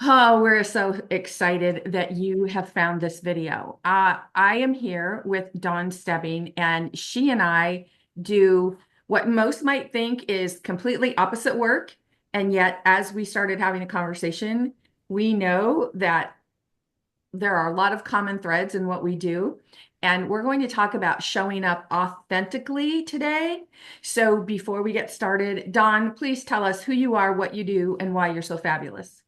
Oh, we're so excited that you have found this video. I am here with Dawn Stebbing, and she and I do what most might think is completely opposite work. And yet, as we started having a conversation, we know that there are a lot of common threads in what we do. And we're going to talk about showing up authentically today. So before we get started, Dawn, please tell us who you are, what you do, and why you're so fabulous.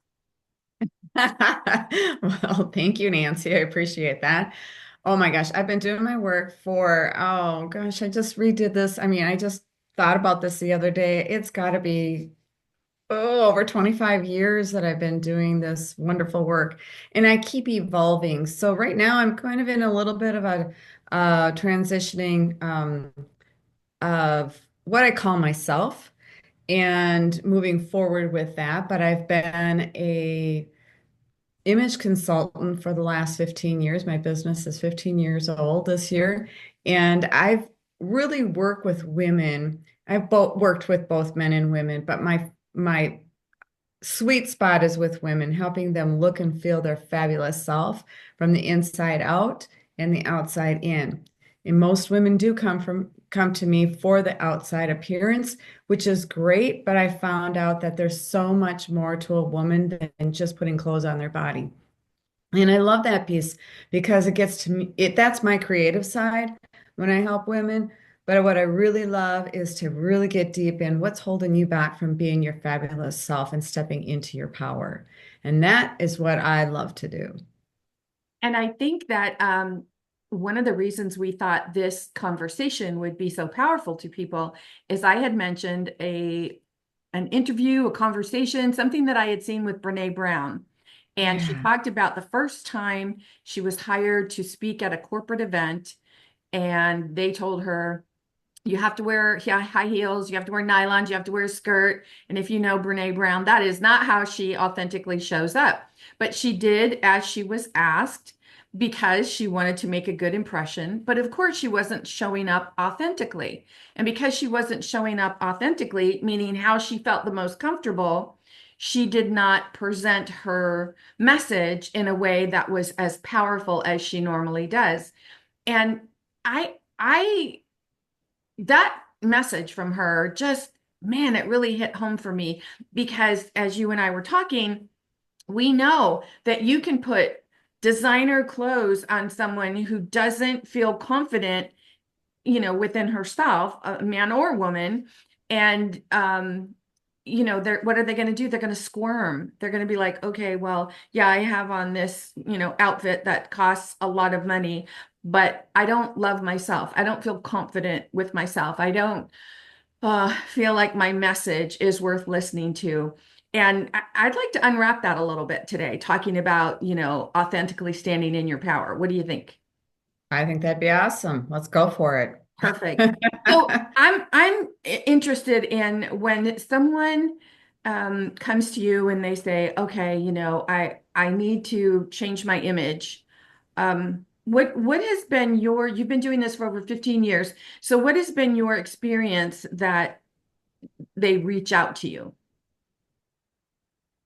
Well, thank you, Nancy. I appreciate that. Oh my gosh, I've been doing my work for, oh gosh, I just redid this. I mean, I just thought about this the other day. It's got to be over 25 years that I've been doing this wonderful work, and I keep evolving. So right now I'm kind of in a little bit of a transitioning of what I call myself and moving forward with that. But I've been a image consultant for the last 15 years. My business is 15 years old this year, and I've really worked with women. I've both worked with both men and women, but my sweet spot is with women, helping them look and feel their fabulous self from the inside out and the outside in. And most women do come to me for the outside appearance, which is great, but I found out that there's so much more to a woman than just putting clothes on their body. And I love that piece because it gets to me, that's my creative side when I help women. But what I really love is to really get deep in what's holding you back from being your fabulous self and stepping into your power. And that is what I love to do. And I think that one of the reasons we thought this conversation would be so powerful to people is I had mentioned an interview, a conversation, something that I had seen with Brene Brown. And she Yeah. talked about the first time she was hired to speak at a corporate event, and they told her, you have to wear high heels, you have to wear nylons, you have to wear a skirt. And if you know Brene Brown, that is not how she authentically shows up. But she did as she was asked because she wanted to make a good impression. But of course, she wasn't showing up authentically. And because she wasn't showing up authentically, meaning how she felt the most comfortable, she did not present her message in a way that was as powerful as she normally does. And I that message from her just, man, it really hit home for me because as you and I were talking, we know that you can put designer clothes on someone who doesn't feel confident, within herself, a man or woman, and they're what are they going to do? They're going to squirm. They're going to be like, okay, well, yeah, I have on this, outfit that costs a lot of money, but I don't love myself. I don't feel confident with myself. I don't feel like my message is worth listening to. And I'd like to unwrap that a little bit today, talking about, authentically standing in your power. What do you think? I think that'd be awesome. Let's go for Perfect. it. So I'm interested in when someone comes to you and they say, okay, I need to change my image. What has been you've been doing this for over 15 years. So what has been your experience that they reach out to you?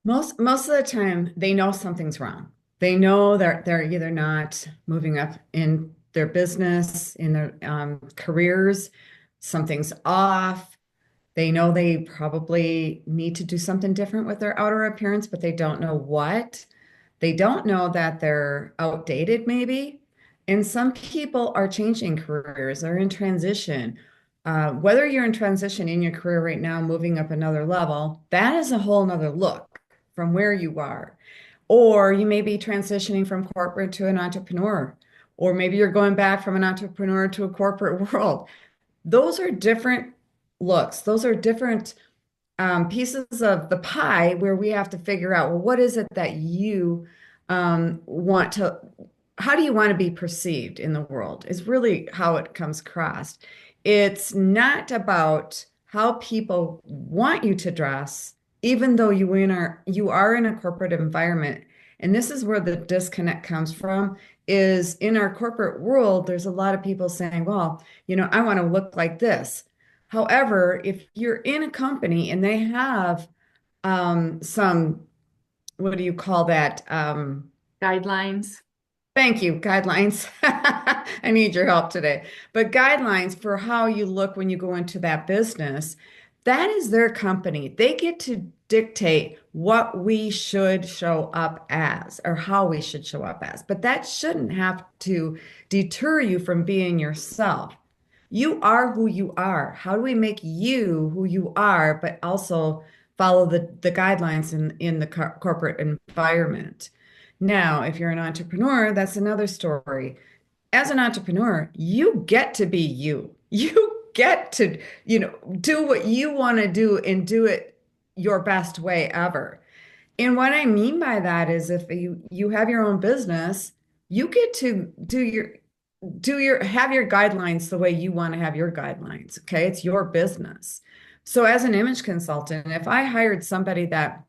Most of the time, they know something's wrong. They know they're either not moving up in their business, in their careers, something's off. They know they probably need to do something different with their outer appearance, but they don't know what. They don't know that they're outdated, maybe. And some people are changing careers, they're in transition. Whether you're in transition in your career right now, moving up another level, that is a whole nother look from where you are. Or you may be transitioning from corporate to an entrepreneur, or maybe you're going back from an entrepreneur to a corporate world. Those are different looks. Those are different pieces of the pie where we have to figure out, well, what is it that you want to, how do you want to be perceived in the world? Is really how it comes across. It's not about how people want you to dress, even though you are in a corporate environment. And this is where the disconnect comes from, is in our corporate world, there's a lot of people saying, well, I want to look like this. However, if you're in a company and they have some what do you call that? Guidelines. Thank you, guidelines. I need your help today. But guidelines for how you look when you go into that business, that is their company. They get to dictate what we should show up as or how we should show up as. But that shouldn't have to deter you from being yourself. You are who you are. How do we make you who you are, but also follow the guidelines in the corporate environment? Now, if you're an entrepreneur, that's another story. As an entrepreneur, you get to be you. You get to, do what you want to do and do it your best way ever. And what I mean by that is if you have your own business, you get to have your guidelines the way you want to have your guidelines. Okay. It's your business. So as an image consultant, if I hired somebody that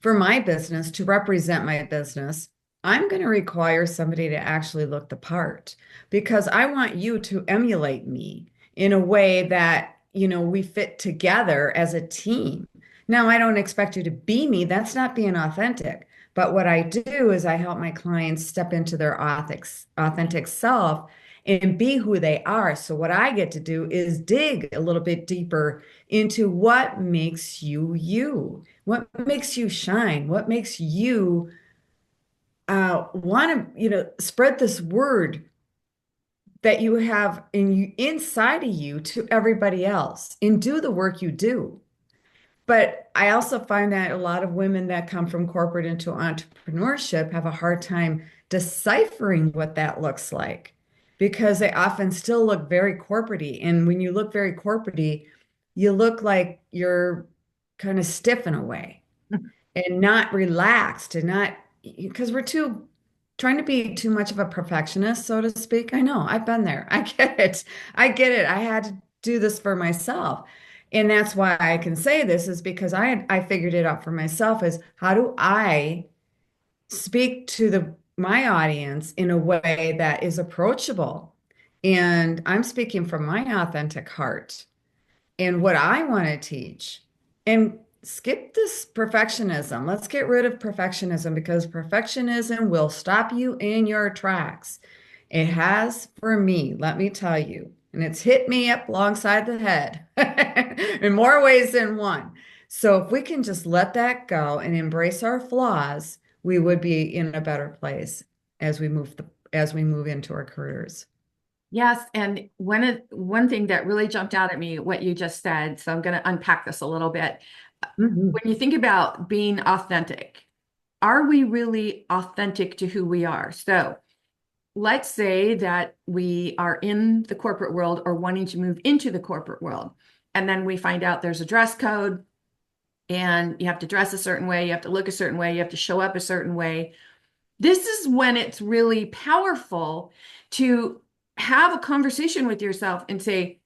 for my business to represent my business, I'm going to require somebody to actually look the part because I want you to emulate me in a way that, we fit together as a team. Now, I don't expect you to be me. That's not being authentic. But what I do is I help my clients step into their authentic self and be who they are. So what I get to do is dig a little bit deeper into what makes you you. What makes you shine? What makes you want to, spread this word that you have inside of you to everybody else and do the work you do. But I also find that a lot of women that come from corporate into entrepreneurship have a hard time deciphering what that looks like because they often still look very corporate-y. And when you look very corporate-y, you look like you're kind of stiff in a way and not relaxed and not because we're too trying to be too much of a perfectionist, so to speak. I know, I've been there. I get it. I get it. I had to do this for myself. And that's why I can say this is because I figured it out for myself is how do I speak to my audience in a way that is approachable? And I'm speaking from my authentic heart and what I want to teach. And skip this perfectionism. Let's get rid of perfectionism because perfectionism will stop you in your tracks. It has for me, let me tell you. And it's hit me up alongside the head in more ways than one. So if we can just let that go and embrace our flaws, we would be in a better place as we move into our careers. Yes, and one thing that really jumped out at me, what you just said, so I'm going to unpack this a little bit. Mhm. When you think about being authentic, are we really authentic to who we are? So let's say that we are in the corporate world or wanting to move into the corporate world, and then we find out there's a dress code and you have to dress a certain way, you have to look a certain way, you have to show up a certain way. This is when it's really powerful to have a conversation with yourself and say,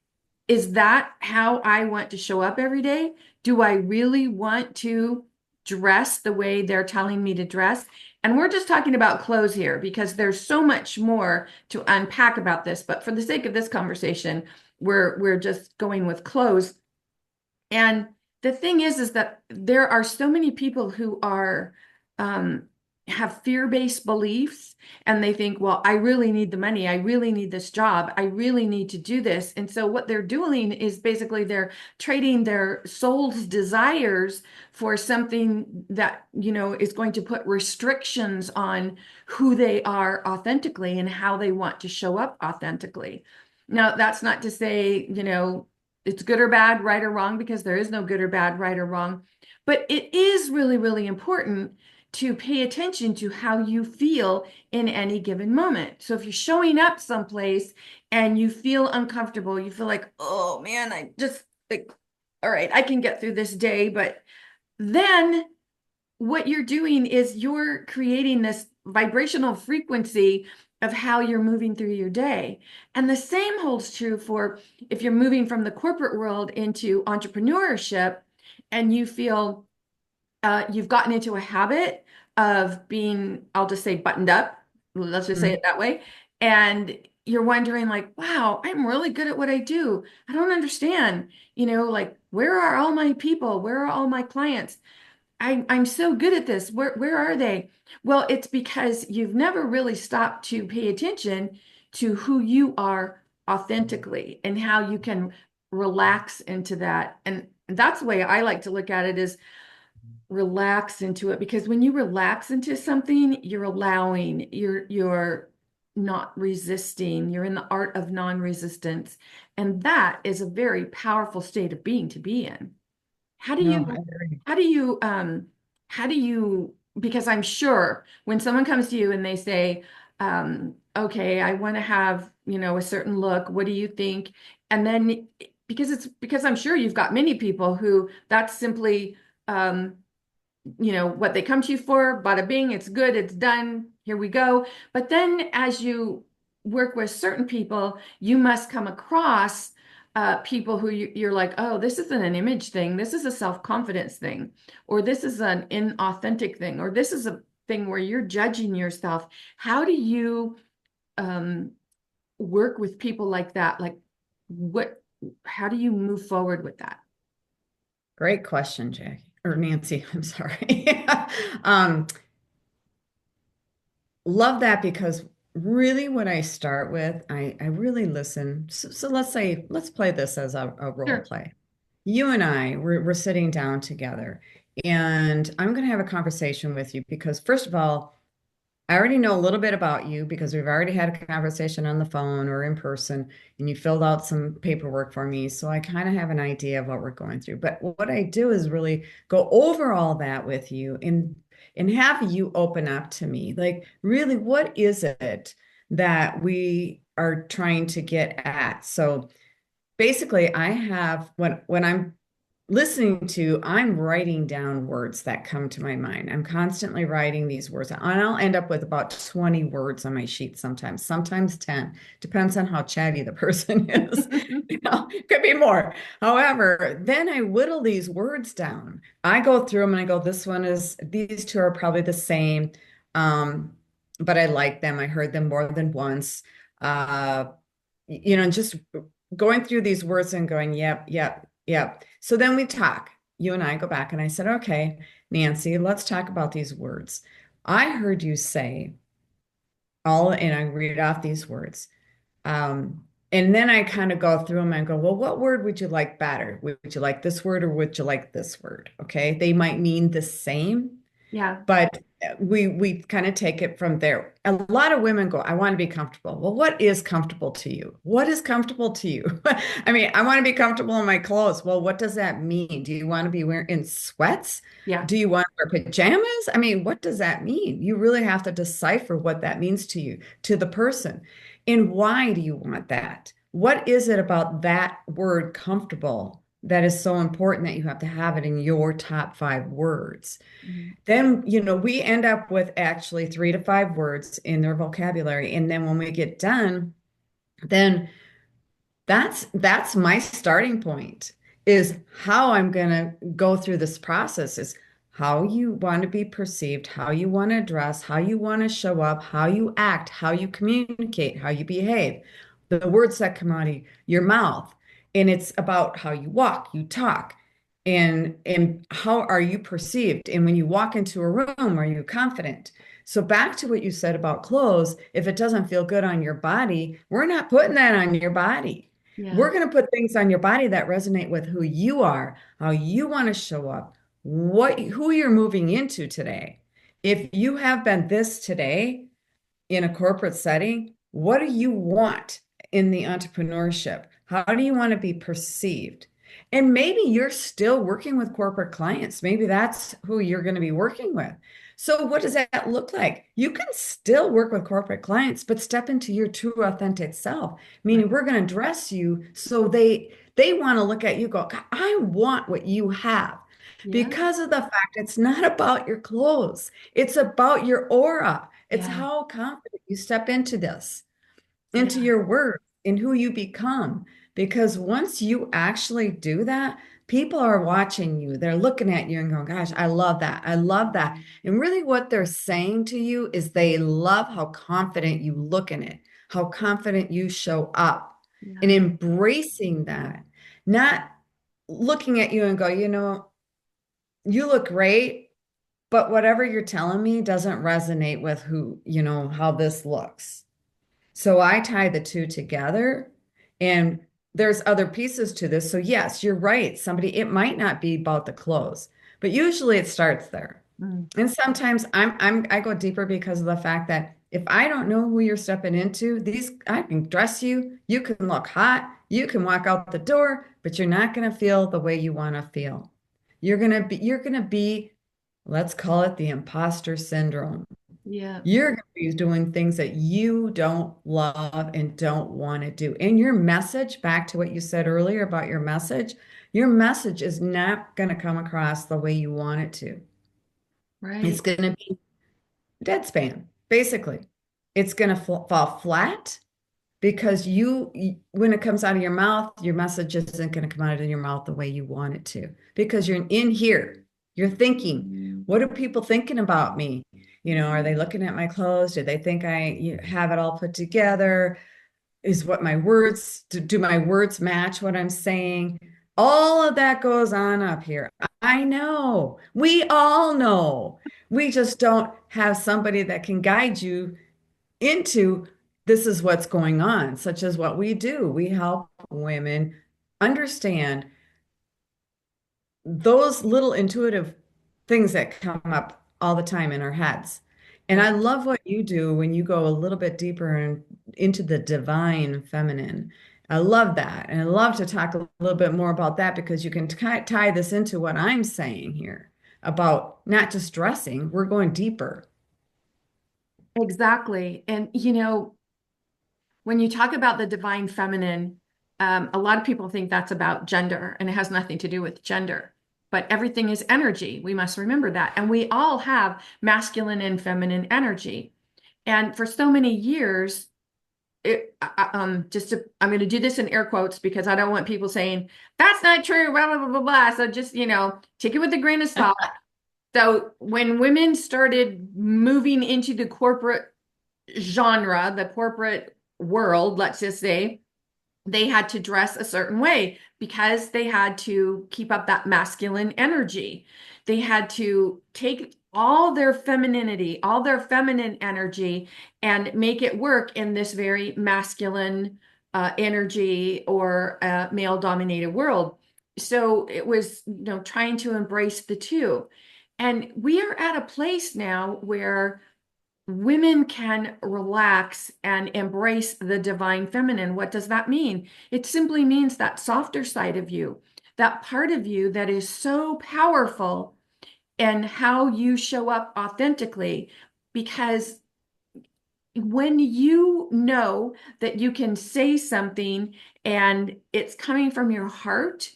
is that how I want to show up every day? Do I really want to dress the way they're telling me to dress? And we're just talking about clothes here because there's so much more to unpack about this. But for the sake of this conversation, we're just going with clothes. And the thing is that there are so many people who are have fear-based beliefs and they think, well, I really need the money. I really need this job. I really need to do this. And so what they're doing is basically they're trading their soul's desires for something that, is going to put restrictions on who they are authentically and how they want to show up authentically. Now, that's not to say, it's good or bad, right or wrong, because there is no good or bad, right or wrong. But it is really, really important to pay attention to how you feel in any given moment. So if you're showing up someplace and you feel uncomfortable, you feel like, oh man, I just like, all right, I can get through this day. But then what you're doing is you're creating this vibrational frequency of how you're moving through your day. And the same holds true for if you're moving from the corporate world into entrepreneurship and you feel you've gotten into a habit of being, I'll just say buttoned up, let's just say it that way. And you're wondering like, wow, I'm really good at what I do. I don't understand, like, where are all my people? Where are all my clients? I'm so good at this. Where are they? Well, it's because you've never really stopped to pay attention to who you are authentically and how you can relax into that. And that's the way I like to look at it is relax into it because when you relax into something, you're allowing, you're not resisting. You're in the art of non-resistance. And that is a very powerful state of being to be in. How do No, you, I agree. how do you, how do you, because I'm sure when someone comes to you and they say, okay, I want to have, a certain look, what do you think? And then because I'm sure you've got many people who that's simply, what they come to you for, bada bing, it's good, it's done, here we go. But then as you work with certain people, you must come across people who you're like, oh, this isn't an image thing, this is a self-confidence thing, or this is an inauthentic thing, or this is a thing where you're judging yourself. How do you um, work with people like that? Like, how do you move forward with that? Great question, Jackie or Nancy. I'm sorry. Um, Love that because really what I start with, I really listen. So let's say, let's play this as a role Sure. play. You and I, we're sitting down together, and I'm going to have a conversation with you because, first of all, I already know a little bit about you because we've already had a conversation on the phone or in person, and you filled out some paperwork for me. So I kind of have an idea of what we're going through. But what I do is really go over all that with you and have you open up to me. Like, really, what is it that we are trying to get at? So basically, I have when I'm listening to, I'm writing down words that come to my mind. I'm constantly writing these words, and I'll end up with about 20 words on my sheet sometimes 10. Depends on how chatty the person is. It could be more. However, then I whittle these words down. I go through them and I go, these two are probably the same. Um, but I like them. I heard them more than once. Uh, just going through these words and going, yep, yep, yep. So then we talk. You and I go back and I said, okay, Nancy, let's talk about these words. I heard you say and I read off these words. And then I kind of go through them and go, well, what word would you like better? Would you like this word or would you like this word? Okay. They might mean the same, Yeah. but we kind of take it from there. A lot of women go, I want to be comfortable. Well, what is comfortable to you? What is comfortable to you? I mean, I want to be comfortable in my clothes. Well, what does that mean? Do you want to be wearing in sweats? Yeah. Do you want to wear pajamas? I mean, what does that mean? You really have to decipher what that means to you, to the person. And why do you want that? What is it about that word comfortable that is so important that you have to have it in your top 5 words? Mhm. Then, we end up with actually 3 to 5 words in their vocabulary. And then when we get done, then that's my starting point is how I'm going to go through this process is how you want to be perceived, how you want to dress, how you want to show up, how you act, how you communicate, how you behave, the words that come out of your mouth. And it's about how you walk, you talk, and how are you perceived? And when you walk into a room, are you confident? So back to what you said about clothes, if it doesn't feel good on your body, we're not putting that on your body. Yeah. We're going to put things on your body that resonate with who you are, how you want to show up, who you're moving into today. If you have been this today in a corporate setting, what do you want in the entrepreneurship? How do you want to be perceived? And maybe you're still working with corporate clients. Maybe that's who you're going to be working with. So, what does that look like? You can still work with corporate clients, but step into your true authentic self, meaning Right. we're going to dress you so they want to look at you, go, I want what you have. Yeah. Because of the fact it's not about your clothes, it's about your aura. It's Yeah. how confident you step into this, into Yeah. your work, and who you become. Because once you actually do that, people are watching you. They're looking at you and going, gosh, I love that. I love that. And really, what they're saying to you is they love how confident you look in it, how confident you show up, and Yeah. embracing that, not looking at you and go, you look great. but whatever you're telling me doesn't resonate with who, how this looks. So I tie the two together, and there's other pieces to this. So yes, you're right. It might not be about the clothes, but usually it starts there. Mm. And sometimes I go deeper because of the fact that if I don't know who you're stepping into, I can dress you, you can look hot, you can walk out the door, but you're not going to feel the way you want to feel. You're going to be, let's call it the imposter syndrome. Yeah. You're going to be doing things that you don't love and don't want to do. And your message, back to what you said earlier about your message is not going to come across the way you want it to. It's Right. going to be dead span, basically. It's going to fall flat because when it comes out of your mouth, your message isn't going to come out of your mouth the way you want it to because you're in here. You're thinking, what are people thinking about me? Are they looking at my clothes? Do they think I have it all put together? Do my words match what I'm saying? All of that goes on up here. I know. We all know. We just don't have somebody that can guide you into this is what's going on, such as what we do. We help women understand those little intuitive things that come up all the time in our heads. And Yeah. I love what you do when you go a little bit deeper into the divine feminine. I love that. And I love to talk a little bit more about that because you can tie this into what I'm saying here about not just dressing, we're going deeper. Exactly. And when you talk about the divine feminine, a lot of people think that's about gender, and it has nothing to do with gender. But everything is energy. We must remember that. And we all have masculine and feminine energy. And for so many years, I'm going to do this in air quotes because I don't want people saying that's not true, blah, blah, blah, blah, blah. So just, take it with a grain of salt. So when women started moving into the corporate genre, the corporate world, let's just say, they had to dress a certain way because they had to keep up that masculine energy. They had to take all their femininity, all their feminine energy, and make it work in this very masculine energy or male dominated world. So it was, trying to embrace the two. And we are at a place now where women can relax and embrace the divine feminine. What does that mean? It simply means that softer side of you, that part of you that is so powerful and how you show up authentically. Because when you know that you can say something and it's coming from your heart,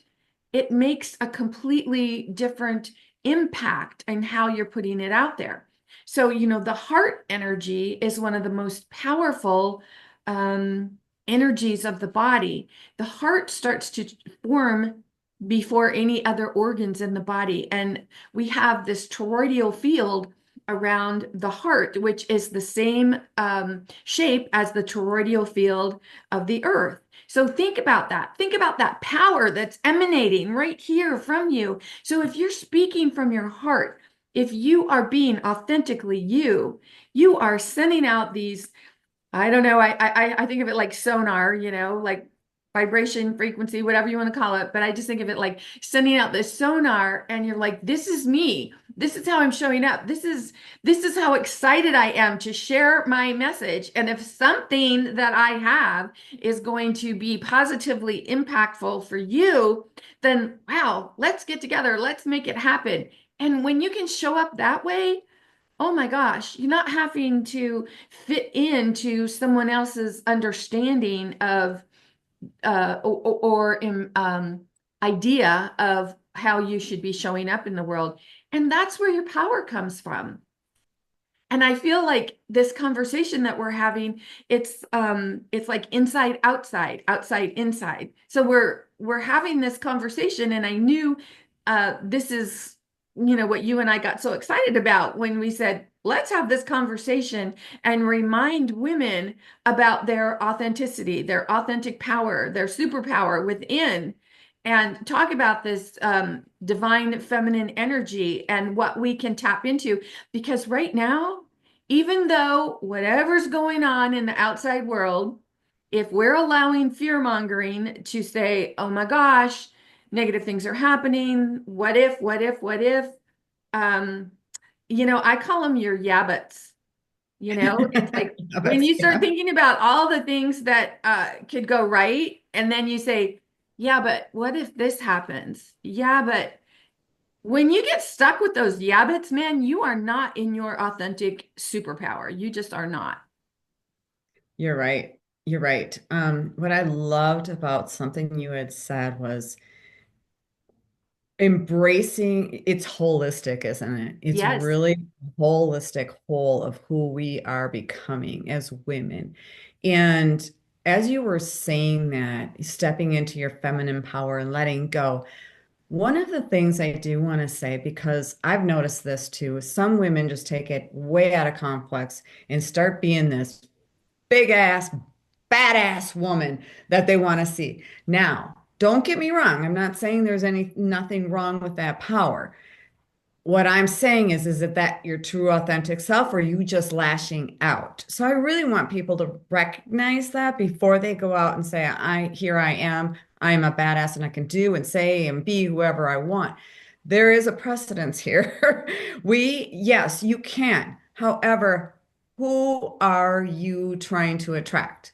it makes a completely different impact in how you're putting it out there. So, the heart energy is one of the most powerful energies of the body. The heart starts to form before any other organs in the body. And we have this toroidal field around the heart, which is the same shape as the toroidal field of the earth. So think about that. Think about that power that's emanating right here from you. So if you're speaking from your heart, if you are being authentically you, you are sending out these, I don't know, I think of it like sonar, like vibration, frequency, whatever you want to call it. But I just think of it like sending out this sonar, and you're like, this is me. This is how I'm showing up. This is how excited I am to share my message. And if something that I have is going to be positively impactful for you, then wow, let's get together. Let's make it happen. And when you can show up that way, oh my gosh, you're not having to fit into someone else's understanding of or idea of how you should be showing up in the world. And that's where your power comes from. And I feel like this conversation that we're having, it's like inside outside, outside inside. So we're having this conversation, and I knew this is, what you and I got so excited about when we said, let's have this conversation and remind women about their authenticity, their authentic power, their superpower within. and talk about this divine feminine energy and what we can tap into. Because right now, even though whatever's going on in the outside world, if we're allowing fear mongering to say, oh my gosh, negative things are happening, what if, what if, what if, um, I call them your yabbits. It's like when Habits, you start yeah. thinking about all the things that could go right, and then you say, yeah, but what if this happens? Yeah, but when you get stuck with those yeah, buts, man, you are not in your authentic superpower. You just are not. You're right. You're right. What I loved about something you had said was embracing it's holistic, isn't it? It's Yes. really holistic whole of who we are becoming as women. And as you were saying that, stepping into your feminine power and letting go, one of the things I do want to say, because I've noticed this too, some women just take it way out of complex and start being this big ass, badass woman that they want to see. Now, don't get me wrong. I'm not saying there's nothing wrong with that power. What I'm saying is that your true authentic self or you just lashing out? So I really want people to recognize that before they go out and say, here I am a badass and I can do and say and be whoever I want. There is a precedence here. Yes, you can. However, who are you trying to attract?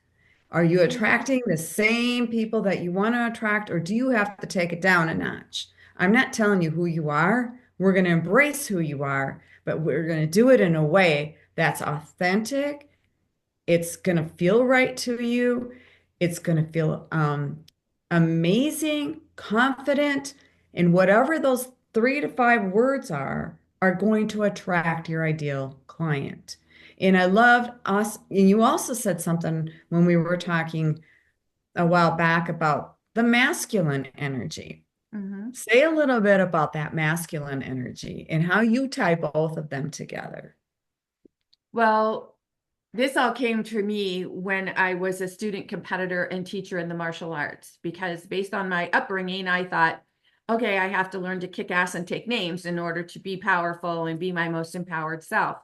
Are you attracting the same people that you want to attract, or do you have to take it down a notch? I'm not telling you who you are. We're going to embrace who you are, but we're going to do it in a way that's authentic. It's going to feel right to you. It's going to feel amazing, confident, and whatever those 3 to 5 words are going to attract your ideal client. And I loved us, and you also said something when we were talking a while back about the masculine energy. Mhm. Say a little bit about that masculine energy and how you tie both of them together. Well, this all came to me when I was a student competitor and teacher in the martial arts, because based on my upbringing, I thought, okay, I have to learn to kick ass and take names in order to be powerful and be my most empowered self.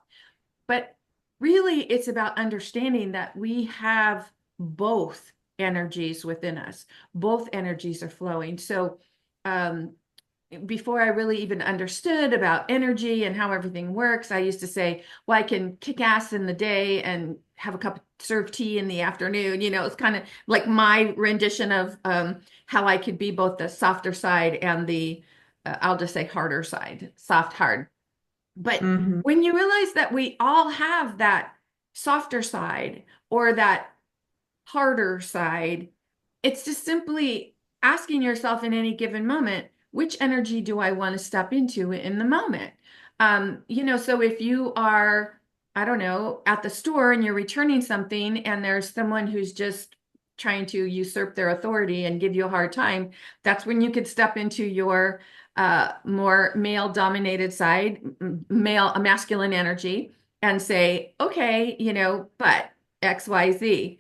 But really, it's about understanding that we have both energies within us. Both energies are flowing. So, um, before I really even understood about energy and how everything works, I used to say, well, I can kick ass in the day and have a cup of serve tea in the afternoon. It's kind of like my rendition of how I could be both the softer side and the, I'll just say harder side, soft, hard. But Hmm. when you realize that we all have that softer side or that harder side, it's just simply asking yourself in any given moment, which energy do I want to step into in the moment? So if you are, I don't know, at the store and you're returning something and there's someone who's just trying to usurp their authority and give you a hard time, that's when you could step into your more male dominated side, male, masculine energy and say, okay, but XYZ.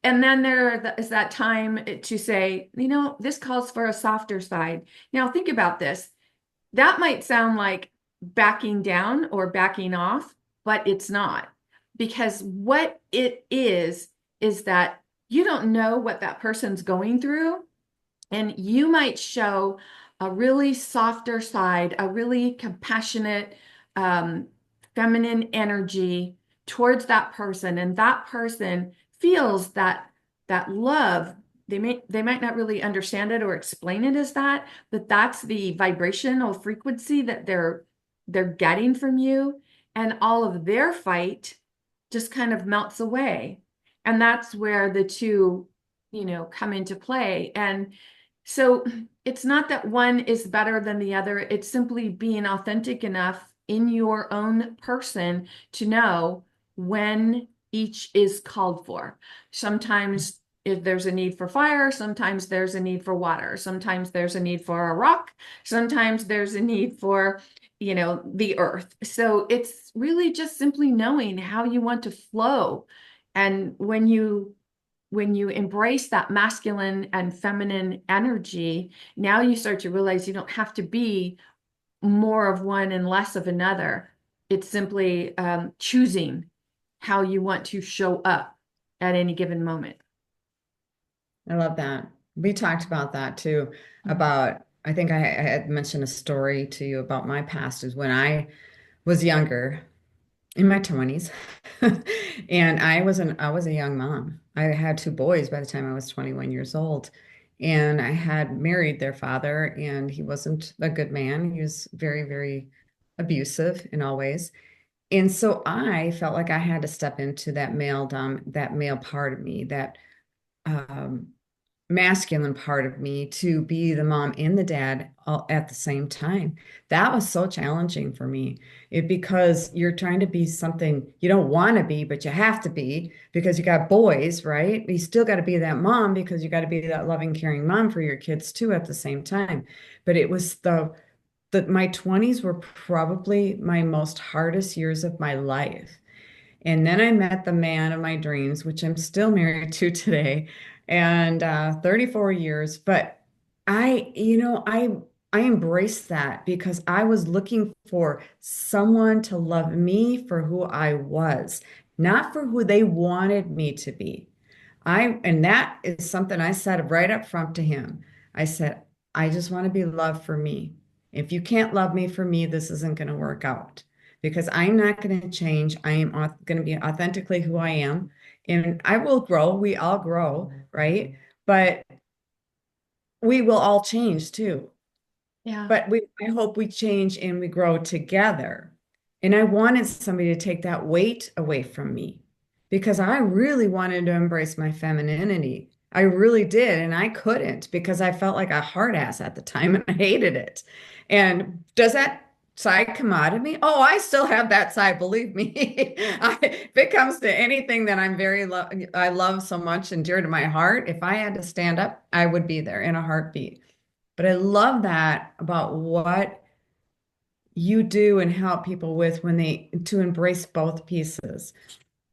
And then there is that time to say, this calls for a softer side. Now, think about this. That might sound like backing down or backing off, but it's not. Because what it is that you don't know what that person's going through. And you might show a really softer side, a really compassionate, um, feminine energy towards that person. And that person feels that love. They might not really understand it or explain it as that, but that's the vibrational frequency that they're getting from you. And all of their fight just kind of melts away. And that's where the two, come into play. And so it's not that one is better than the other. It's simply being authentic enough in your own person to know when each is called for. Sometimes if there's a need for fire, sometimes there's a need for water, sometimes there's a need for a rock, sometimes there's a need for, the earth. So it's really just simply knowing how you want to flow. And when you when you embrace that masculine and feminine energy, now you start to realize you don't have to be more of one and less of another. It's simply choosing how you want to show up at any given moment. I love that. We talked about that too, about I think I had mentioned a story to you about my past is when I was younger, in my 20s. And I was a young mom. I had two boys by the time I was 21 years old. And I had married their father, and he wasn't a good man. He was very, very abusive in all ways. And so I felt like I had to step into that male part of me, that um, masculine part of me to be the mom and the dad all at the same time. That was so challenging for me. Because you're trying to be something you don't want to be, but you have to be because you got boys, right? You still got to be that mom because you got to be that loving, caring mom for your kids too at the same time. But it was my 20s were probably my most hardest years of my life. And then I met the man of my dreams, which I'm still married to today, and 34 years. But I embraced that because I was looking for someone to love me for who I was, not for who they wanted me to be. And that is something I said right up front to him. I said, I just want to be loved for me. If you can't love me for me, this isn't going to work out because I'm not going to change. I am going to be authentically who I am. And I will grow. We all grow, right? But we will all change too. Yeah. But I hope we change and we grow together. And I wanted somebody to take that weight away from me because I really wanted to embrace my femininity. I really did. And I couldn't because I felt like a hard ass at the time and I hated it. And does that side come out of me? Oh, I still have that side, believe me. If it comes to anything that I love so much and dear to my heart, if I had to stand up, I would be there in a heartbeat. But I love that about what you do and help people with when to embrace both pieces.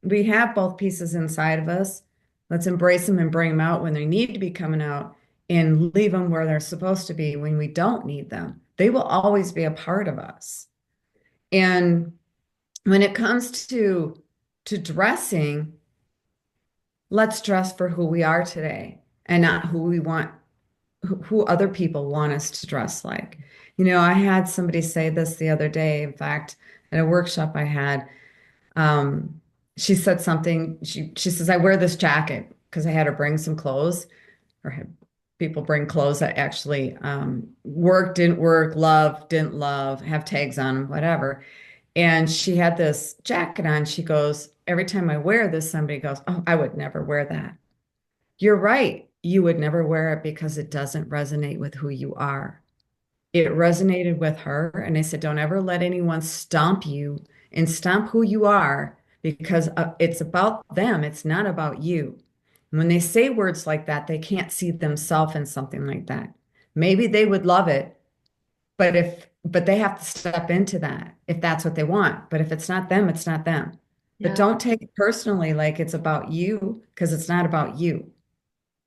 We have both pieces inside of us. Let's embrace them and bring them out when they need to be coming out and leave them where they're supposed to be when we don't need them. They will always be a part of us. And when it comes to dressing, let's dress for who we are today and not who other people want us to dress like. I had somebody say this the other day, in fact, at a workshop I had. Um, she said something, she says, I wear this jacket because I had her bring some clothes or had people bring clothes that actually work, didn't work, love, didn't love, have tags on them, whatever. And she had this jacket on. She goes, every time I wear this, somebody goes, oh, I would never wear that. You're right. You would never wear it because it doesn't resonate with who you are. It resonated with her. And I said, don't ever let anyone stomp you and stomp who you are because it's about them. It's not about you. When they say words like that, they can't see themselves in something like that. Maybe they would love it, but they have to step into that if that's what they want. But if it's not them, it's not them. But Yeah. don't take it personally like it's about you because it's not about you.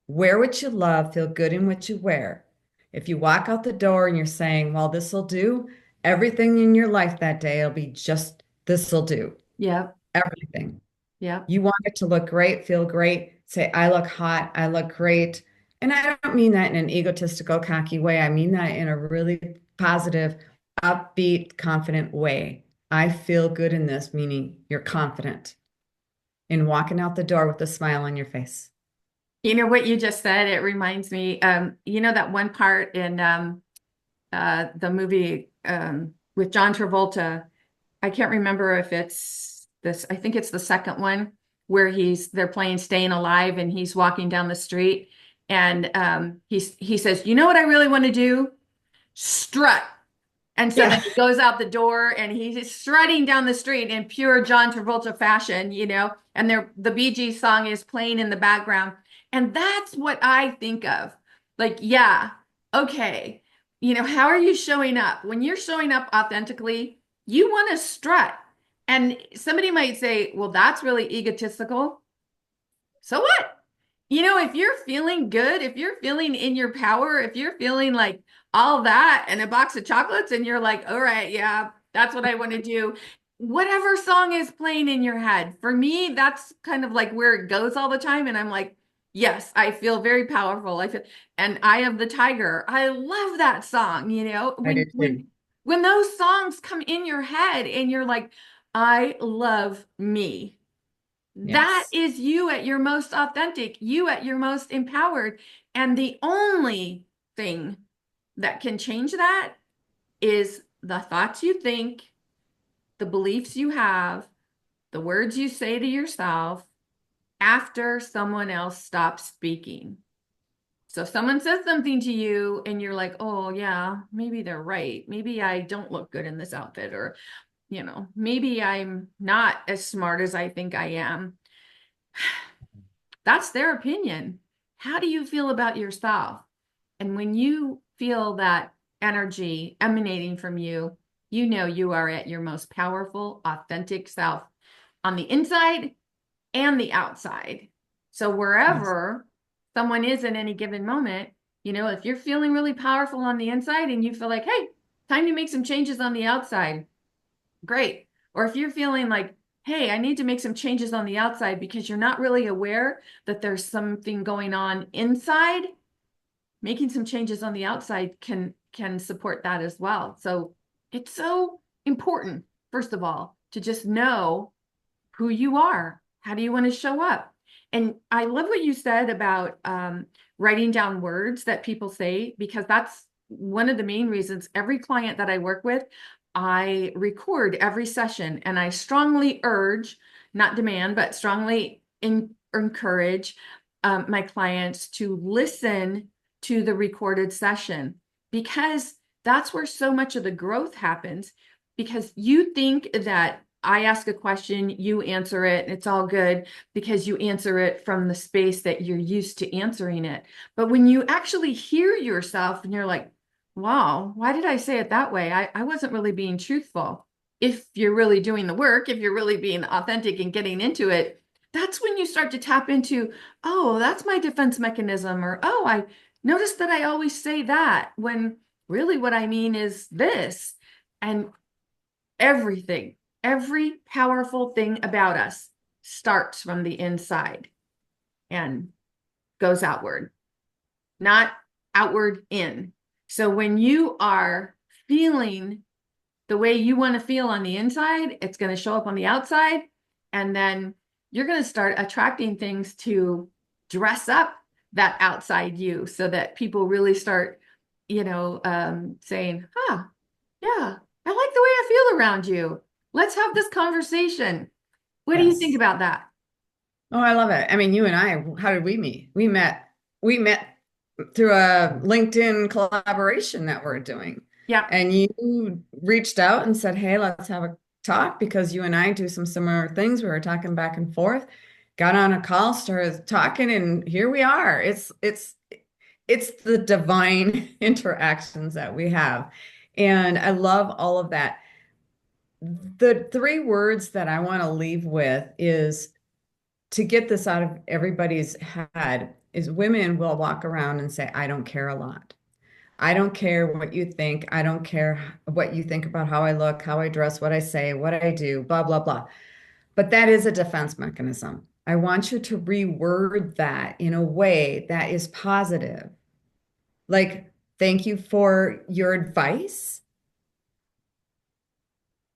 Wear what you love, feel good in what you wear. If you walk out the door and you're saying, well, this will do, everything in your life that day will be just this will do. Yep. Everything. Yep. You want it to look great, feel great, say, I look hot, I look great. And I don't mean that in an egotistical, cocky way. I mean that in a really positive, upbeat, confident way. I feel good in this, meaning you're confident in walking out the door with a smile on your face. You know what you just said? It reminds me, that one part in the movie with John Travolta. I can't remember if it's this, I think it's the second one where they're playing Staying Alive and he's walking down the street and he says, you know what I really want to do? Strut. And so then Yeah. he goes out the door and he's strutting down the street in pure John Travolta fashion, and the Bee Gees song is playing in the background. And that's what I think of. Like, yeah, okay. How are you showing up? When you're showing up authentically, you want to strut. And somebody might say, well, that's really egotistical. So what? If you're feeling good, if you're feeling in your power, if you're feeling like all that and a box of chocolates and you're like, all right, yeah, that's what I want to do. Whatever song is playing in your head. For me, that's kind of like where it goes all the time. And I'm like, yes, I feel very powerful. And Eye of the Tiger. I love that song, I do too. when those songs come in your head and you're like, I love me. That Yes. is you at your most authentic, you at your most empowered. And the only thing that can change that is the thoughts you think, the beliefs you have, the words you say to yourself after someone else stops speaking. So if someone says something to you and you're like, oh, yeah, maybe they're right. Maybe I don't look good in this outfit, or, maybe I'm not as smart as I think I am. That's their opinion. How do you feel about yourself? And when you feel that energy emanating from you, you know you are at your most powerful, authentic self on the inside and the outside. So Yes. wherever someone is in any given moment, if you're feeling really powerful on the inside and you feel like, hey, time to make some changes on the outside, great. Or if you're feeling like, hey, I need to make some changes on the outside because you're not really aware that there's something going on inside, making some changes on the outside can support that as well. So it's so important, first of all, to just know who you are. How do you want to show up? And I love what you said about writing down words that people say, because that's one of the main reasons every client that I work with, I record every session and I strongly urge, not demand, but strongly encourage my clients to listen to the recorded session, because that's where so much of the growth happens. Because you think that I ask a question, you answer it, and it's all good because you answer it from the space that you're used to answering it. But when you actually hear yourself and you're like, wow, why did I say it that way? I wasn't really being truthful. If you're really doing the work, if you're really being authentic and getting into it, that's when you start to tap into, oh, that's my defense mechanism, or oh, I noticed that I always say that when really what I mean is this. And everything, every powerful thing about us starts from the inside and goes outward, not outward in. So when you are feeling the way you want to feel on the inside, it's going to show up on the outside. And then you're going to start attracting things to dress up that outside you so that people really start, saying, huh, yeah, I like the way I feel around you. Let's have this conversation. What do you think Yes. about that? Oh, I love it. I mean, you and I, how did we meet? We met through a LinkedIn collaboration that we're doing. Yeah. And you reached out and said, "Hey, let's have a talk because you and I do some similar things." We were talking back and forth, got on a call, started talking, and here we are. It's the divine interactions that we have. And I love all of that. The three words that I want to leave with is to get this out of everybody's head is women will walk around and say, I don't care a lot. I don't care what you think. I don't care what you think about how I look, how I dress, what I say, what I do, blah, blah, blah. But that is a defense mechanism. I want you to reword that in a way that is positive. Like, thank you for your advice.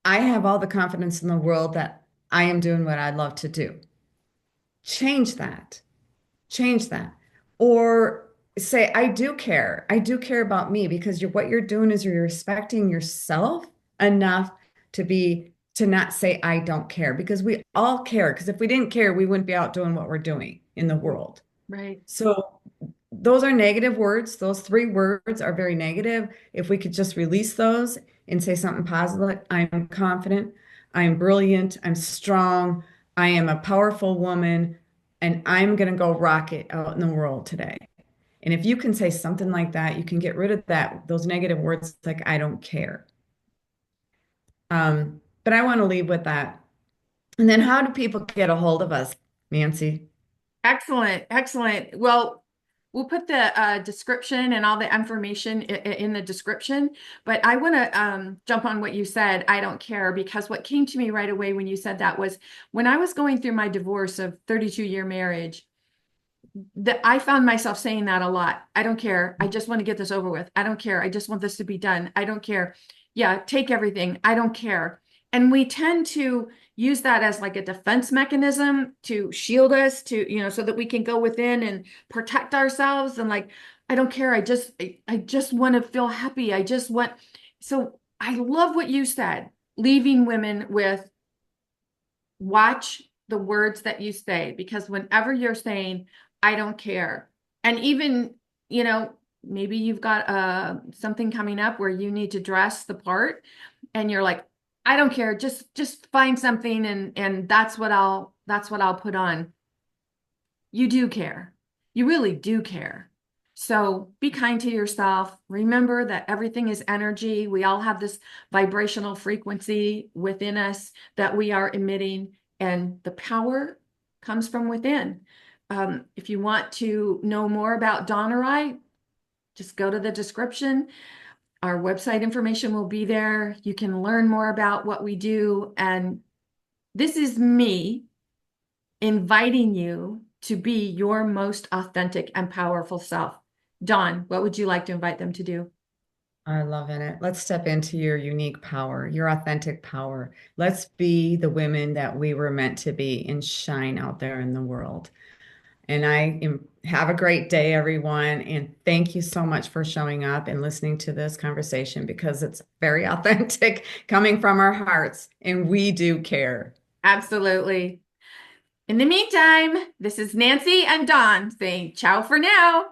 I have all the confidence in the world that I am doing what I'd love to do. Change that. Change that. Or say, I do care. I do care about me because what you're doing is you're respecting yourself enough to not say I don't care because we all care. Because if we didn't care, we wouldn't be out doing what we're doing in the world. Right. So those are negative words. Those three words are very negative. If we could just release those and say something positive, like, I'm confident, I'm brilliant, I'm strong, I am a powerful woman, and I'm going to go rock it out in the world today. And if you can say something like that, you can get rid of those negative words like I don't care. But I want to leave with that. And then how do people get a hold of us, Nancy? Excellent, excellent. Well, we'll put the description and all the information in the description, but I want to jump on what you said. I don't care, because what came to me right away when you said that was when I was going through my divorce of 32-year marriage, that I found myself saying that a lot. I don't care. I just want to get this over with. I don't care. I just want this to be done. I don't care. Yeah, take everything. I don't care. And we tend to use that as like a defense mechanism to shield us to, so that we can go within and protect ourselves and like, I don't care. I just want to feel happy. So I love what you said, leaving women with watch the words that you say, because whenever you're saying, I don't care, and even, you know, maybe you've got something coming up where you need to dress the part and you're like, I don't care, just find something and that's what I'll put on. You do care. You really do care. So be kind to yourself. Remember that everything is energy. We all have this vibrational frequency within us that we are emitting, and the power comes from within. If you want to know more about Dawn or I, just go to the description. Our website information will be there. You can learn more about what we do. And this is me inviting you to be your most authentic and powerful self. Dawn, what would you like to invite them to do? I love it. Let's step into your unique power, your authentic power. Let's be the women that we were meant to be and shine out there in the world. Have a great day, everyone. And thank you so much for showing up and listening to this conversation because it's very authentic coming from our hearts, and we do care. Absolutely. In the meantime, this is Nancy and Dawn saying ciao for now.